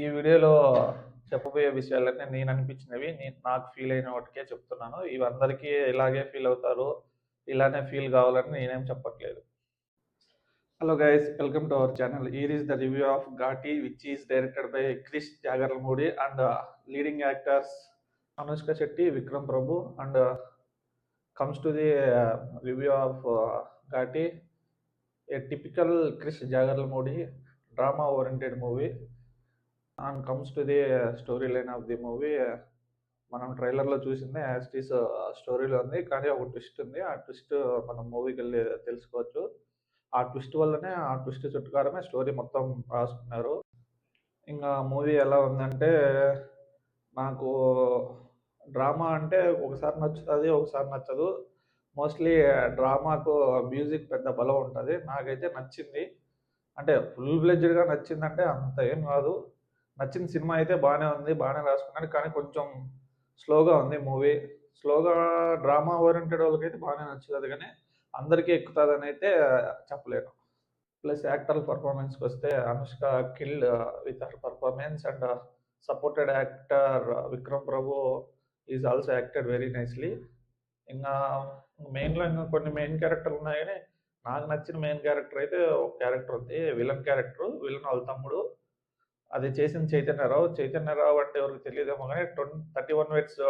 ఈ వీడియోలో చెప్పబోయే విషయాలన్నీ నేను అనిపించినవి. నాకు ఫీల్ అయిన వాటికే చెప్తున్నాను. ఇవి అందరికీ ఇలాగే ఫీల్ అవుతారు. ఇలానే ఫీల్ కావాలని నేనేం చెప్పట్లేదు. Hello guys, welcome to our channel. Here is the review of Ghati, which is directed by Krish Jagarlamudi and leading actors Anushka Shetty, Vikram Prabhu, and comes to the review of Ghati, a typical Krish Jagarlamudi drama-oriented movie. And comes to the story line of the movie, మనం ట్రైలర్లో చూసిందే as it is స్టోరీలో ఉంది. కానీ ఒక twist ఉంది. ఆ twist మనం మూవీకి వెళ్ళి తెలుసుకోవచ్చు. ఆ ట్విస్ట్ వల్లనే, ఆ ట్విస్ట్ చుట్టుకారమే స్టోరీ మొత్తం రాసుకున్నారు. ఇంకా మూవీ ఎలా ఉందంటే, నాకు డ్రామా అంటే ఒకసారి నచ్చుతుంది, ఒకసారి నచ్చదు. మోస్ట్లీ డ్రామాకు మ్యూజిక్ పెద్ద బలం ఉంటుంది. నాకైతే నచ్చింది. అంటే ఫుల్ ఫ్లెడ్జ్డ్‌గా నచ్చిందంటే అంత ఏం కాదు. నచ్చిన సినిమా అయితే బాగానే ఉంది. బాగానే రాసుకున్నాడు. కానీ కొంచెం స్లోగా ఉంది మూవీ. స్లోగా డ్రామా ఓరియెంటెడ్ వాళ్ళకైతే బాగానే నచ్చుతది గానీ, అందరికీ ఎక్కుతదని అయితే చెప్పలేను. ప్లస్ యాక్టర్ల పర్ఫార్మెన్స్‌కొస్తే Anushka killed with her performance and supported actor Vikram Prabhu is also acted very nicely. ఇంగా మెయిన్‌లో ఇంకా కొన్ని మెయిన్ క్యారెక్టర్లు ఉన్నాయి గానీ, నాకు నచ్చిన మెయిన్ క్యారెక్టర్ అయితే ఒక క్యారెక్టర్ ఉంది. Villain character. విలన్ వాళ్ళ తమ్ముడు. అది చేసింది చైతన్యరావు. చైతన్యరావు అంటే ఎవరికి తెలియదేమో కానీ 31 వెట్స్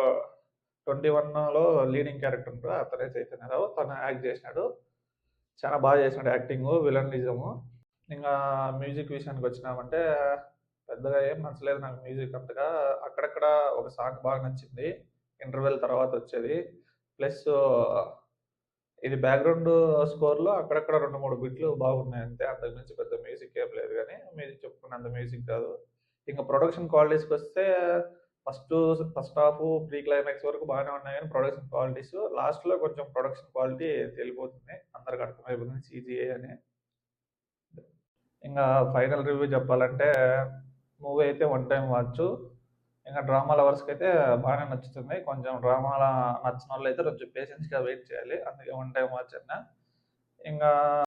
21లో లీడింగ్ క్యారెక్టర్ ఉంటాడు. అతనే చైతన్యరావు. తను యాక్ట్ చేసినాడు. చాలా బాగా చేసినాడు యాక్టింగ్, విలనిజము. ఇంకా మ్యూజిక్ విషయానికి వచ్చినామంటే పెద్దగా ఏం నచ్చలేదు నాకు మ్యూజిక్ అంతగా. అక్కడక్కడ ఒక సాంగ్ బాగా నచ్చింది, ఇంటర్వెల్ తర్వాత వచ్చేది. ప్లస్ ఇది బ్యాక్గ్రౌండ్ స్కోర్లో అక్కడక్కడ 2-3 బిట్లు బాగున్నాయి అంతే. అంతకు మించి పెద్ద మ్యూజిక్ ఏం లేదు కానీ, మ్యూజిక్ చెప్పుకున్నంత మ్యూజిక్ కాదు. ఇంకా ప్రొడక్షన్ క్వాలిటీస్కి వస్తే ఫస్ట్ హాఫ్ ప్రీ క్లైమాక్స్ వరకు బాగానే ఉన్నాయి కానీ, ప్రొడక్షన్ క్వాలిటీస్ లాస్ట్లో కొంచెం ప్రొడక్షన్ క్వాలిటీ తెలిపోతుంది. అందరికి అర్థమైపోతుంది సీజీఏ అని. ఇంకా ఫైనల్ రివ్యూ చెప్పాలంటే, మూవీ అయితే వన్ టైం వాచ్. ఇంకా డ్రామా లవర్స్కి అయితే బాగానే నచ్చుతుంది. కొంచెం డ్రామా నచ్చిన వాళ్ళు అయితే కొంచెం పేషెన్స్గా వెయిట్ చేయాలి. అందుకే వన్ టైం వాచ్ అన్నా. ఇంకా